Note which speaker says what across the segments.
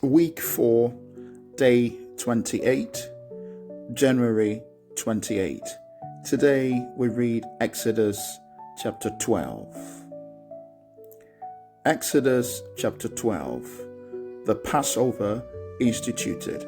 Speaker 1: Week 4, Day 28, January 28. Today we read Exodus chapter 12. Exodus chapter 12. The Passover instituted.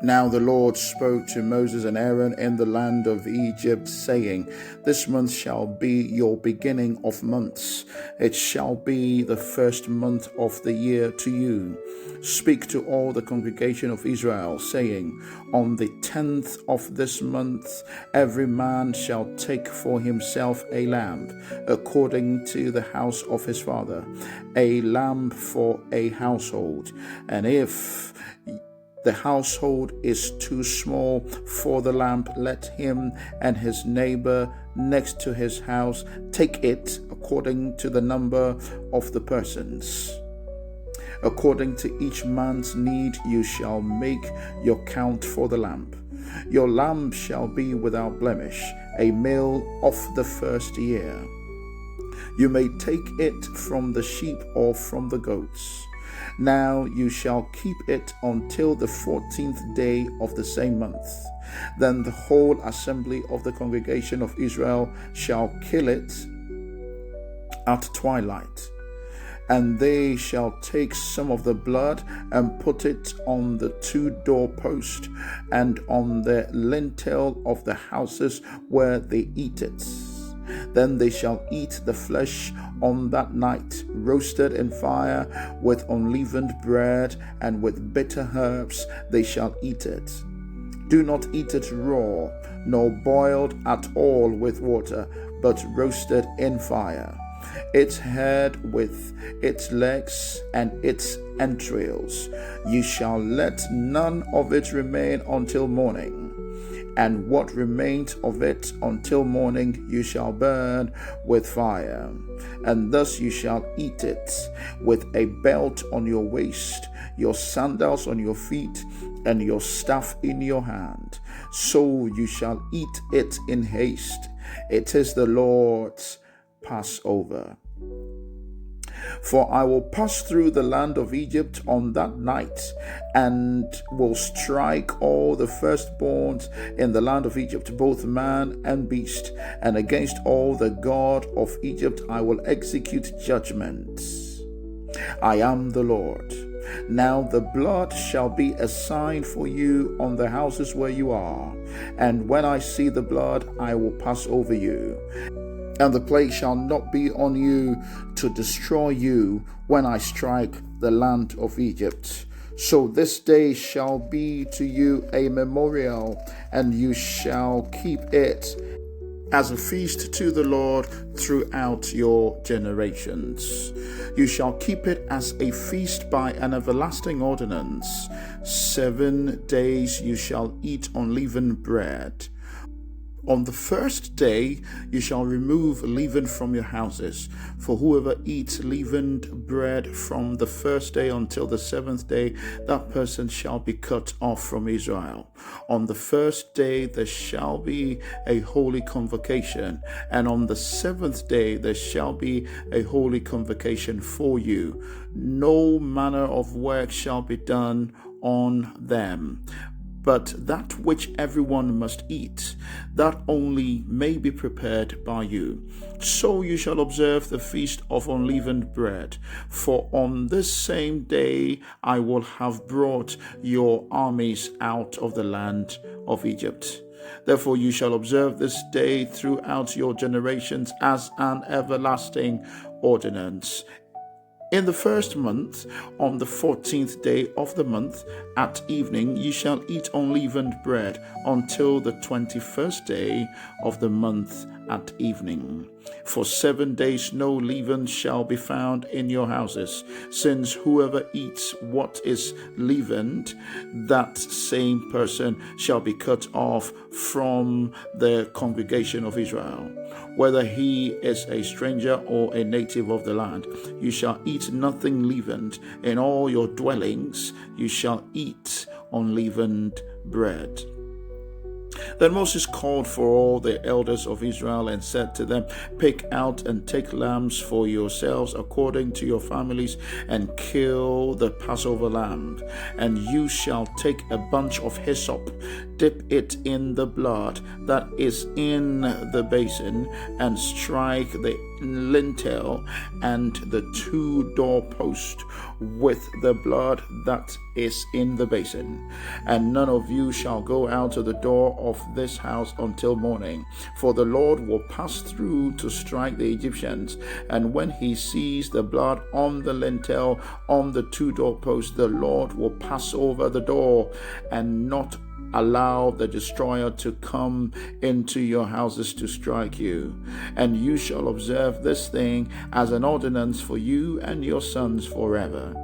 Speaker 1: Now the Lord spoke to Moses and Aaron in the land of Egypt, saying, This month shall be your beginning of months. It shall be the first month of the year to you. Speak to all the congregation of Israel, saying, On the 10th of this month, every man shall take for himself a lamb, according to the house of his father, a lamb for a household. And if the household is too small for the lamb, let him and his neighbor next to his house take it according to the number of the persons. According to each man's need, you shall make your count for the lamb. Your lamb shall be without blemish, a male of the first year. You may take it from the sheep or from the goats. Now you shall keep it until the 14th day of the same month. Then the whole assembly of the congregation of Israel shall kill it at twilight. And they shall take some of the blood and put it on the 2 doorposts and on the lintel of the houses where they eat it. Then they shall eat the flesh on that night, roasted in fire with unleavened bread and with bitter herbs they shall eat it. Do not eat it raw, nor boiled at all with water, but roasted in fire. Its head with its legs and its entrails. You shall let none of it remain until morning. And what remains of it until morning you shall burn with fire. And thus you shall eat it, with a belt on your waist, your sandals on your feet, and your staff in your hand. So you shall eat it in haste. It is the Lord's Passover. For I will pass through the land of Egypt on that night, and will strike all the firstborns in the land of Egypt, both man and beast, and against all the God of Egypt I will execute judgments. I am the Lord. Now the blood shall be a sign for you on the houses where you are, and when I see the blood I will pass over you. And the plague shall not be on you to destroy you when I strike the land of Egypt. So this day shall be to you a memorial, and you shall keep it as a feast to the Lord throughout your generations. You shall keep it as a feast by an everlasting ordinance. 7 days you shall eat unleavened bread. On the first day you shall remove leaven from your houses, for whoever eats leavened bread from the first day until the 7th day, that person shall be cut off from Israel. On the first day there shall be a holy convocation, and on the 7th day there shall be a holy convocation for you. No manner of work shall be done on them, but that which everyone must eat, that only may be prepared by you. So you shall observe the feast of unleavened bread, for on this same day I will have brought your armies out of the land of Egypt. Therefore you shall observe this day throughout your generations as an everlasting ordinance. In the first month, on the 14th day of the month, at evening, you shall eat unleavened bread until the 21st day of the month at evening. For 7 days no leaven shall be found in your houses, since whoever eats what is leavened, that same person shall be cut off from the congregation of Israel. Whether he is a stranger or a native of the land, you shall eat nothing leavened. In all your dwellings you shall eat unleavened bread. Then Moses called for all the elders of Israel and said to them, pick out and take lambs for yourselves according to your families, and kill the Passover lamb. And you shall take a bunch of hyssop, dip it in the blood that is in the basin, and strike the lintel and the 2 doorposts with the blood that is in the basin. And none of you shall go out to the door of this house until morning, for the Lord will pass through to strike the Egyptians. And when he sees the blood on the lintel, on the 2 doorposts, the Lord will pass over the door and not allow the destroyer to come into your houses to strike you. And you shall observe this thing as an ordinance for you and your sons forever.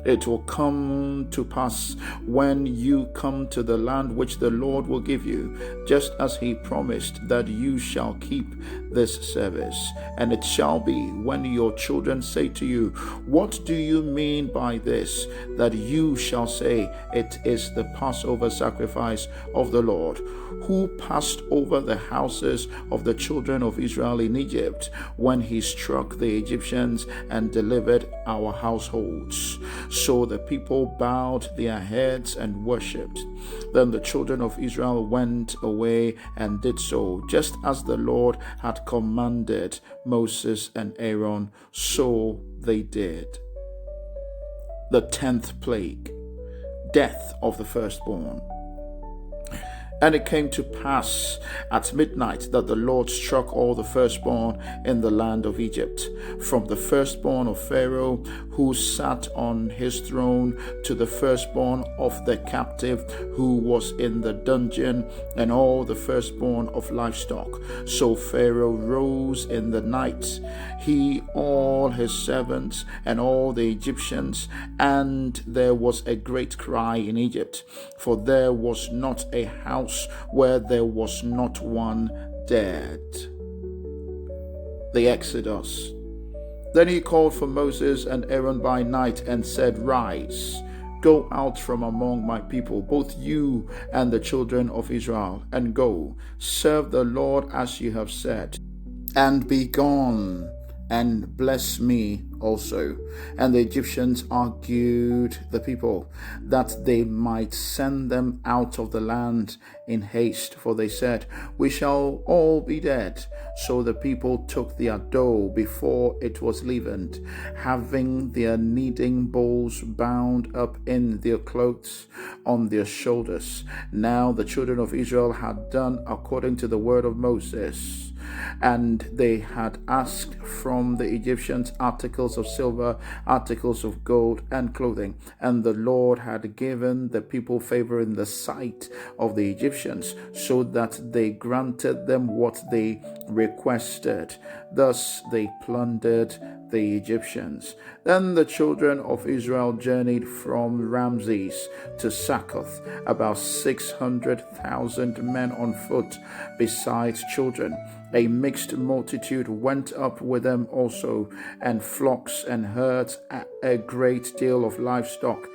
Speaker 1: It will come to pass when you come to the land which the Lord will give you, just as he promised, that you shall keep this service. And it shall be when your children say to you, what do you mean by this? That you shall say, it is the Passover sacrifice of the Lord, who passed over the houses of the children of Israel in Egypt when he struck the Egyptians and delivered our households. So the people bowed their heads and worshipped. Then the children of Israel went away and did so, just as the Lord had commanded Moses and Aaron, so they did. The 10th plague, death of the firstborn. And it came to pass at midnight that the Lord struck all the firstborn in the land of Egypt, from the firstborn of Pharaoh who sat on his throne to the firstborn of the captive who was in the dungeon, and all the firstborn of livestock. So Pharaoh rose in the night, he, all his servants, and all the Egyptians, and there was a great cry in Egypt, for there was not a house where there was not one dead. The Exodus. Then he called for Moses and Aaron by night and said, rise, go out from among my people, both you and the children of Israel, and go, serve the Lord as you have said, and be gone, and bless me also. And the Egyptians argued the people that they might send them out of the land in haste, for they said, we shall all be dead. So the people took their dough before it was leavened, having their kneading bowls bound up in their clothes on their shoulders. Now the children of Israel had done according to the word of Moses, and they had asked from the Egyptians articles of silver, articles of gold, and clothing. And the Lord had given the people favor in the sight of the Egyptians, so that they granted them what they requested. Thus they plundered the Egyptians. Then the children of Israel journeyed from Ramses to Succoth, about 600,000 men on foot, besides children. A mixed multitude went up with them also, and flocks and herds, a great deal of livestock.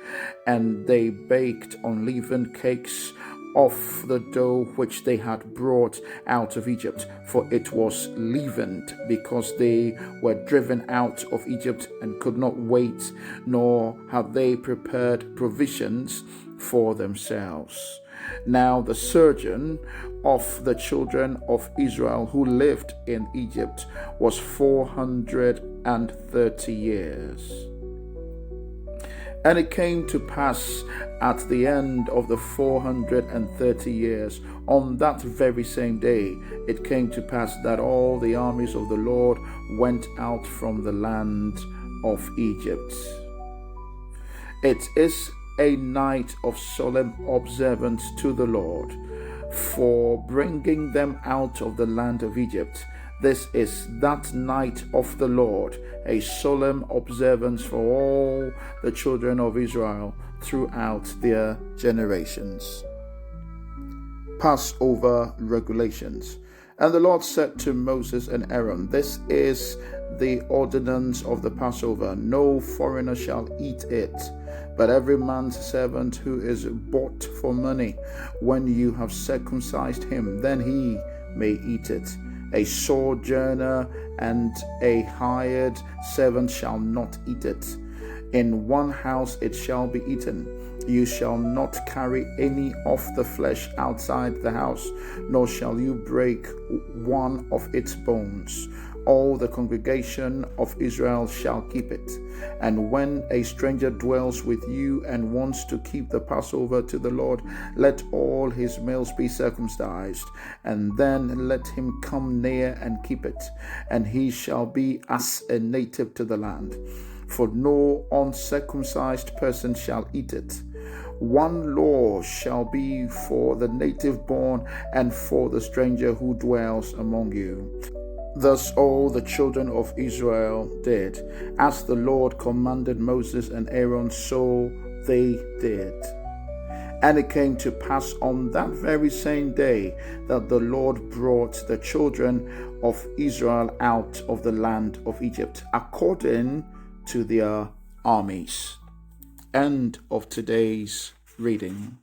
Speaker 1: And they baked unleavened cakes of the dough which they had brought out of Egypt, for it was leavened, because they were driven out of Egypt and could not wait, nor had they prepared provisions for themselves. Now the sojourn of the children of Israel who lived in Egypt was 430 years. And it came to pass at the end of the 430 years, on that very same day, it came to pass that all the armies of the Lord went out from the land of Egypt. It is a night of solemn observance to the Lord for bringing them out of the land of Egypt. This is that night of the Lord, a solemn observance for all the children of Israel throughout their generations. Passover regulations. And the Lord said to Moses and Aaron, this is the ordinance of the Passover. No foreigner shall eat it, But every man's servant who is bought for money, when you have circumcised him, then he may eat it. A sojourner and a hired servant shall not eat it. In one house it shall be eaten. You shall not carry any of the flesh outside the house, nor shall you break one of its bones. All the congregation of Israel shall keep it. And when a stranger dwells with you and wants to keep the Passover to the Lord, let all his males be circumcised, and then let him come near and keep it, and he shall be as a native to the land. For no uncircumcised person shall eat it. One law shall be for the native born and for the stranger who dwells among you. Thus all the children of Israel did, as the Lord commanded Moses and Aaron, so they did. And it came to pass on that very same day that the Lord brought the children of Israel out of the land of Egypt, according to their armies. End of today's reading.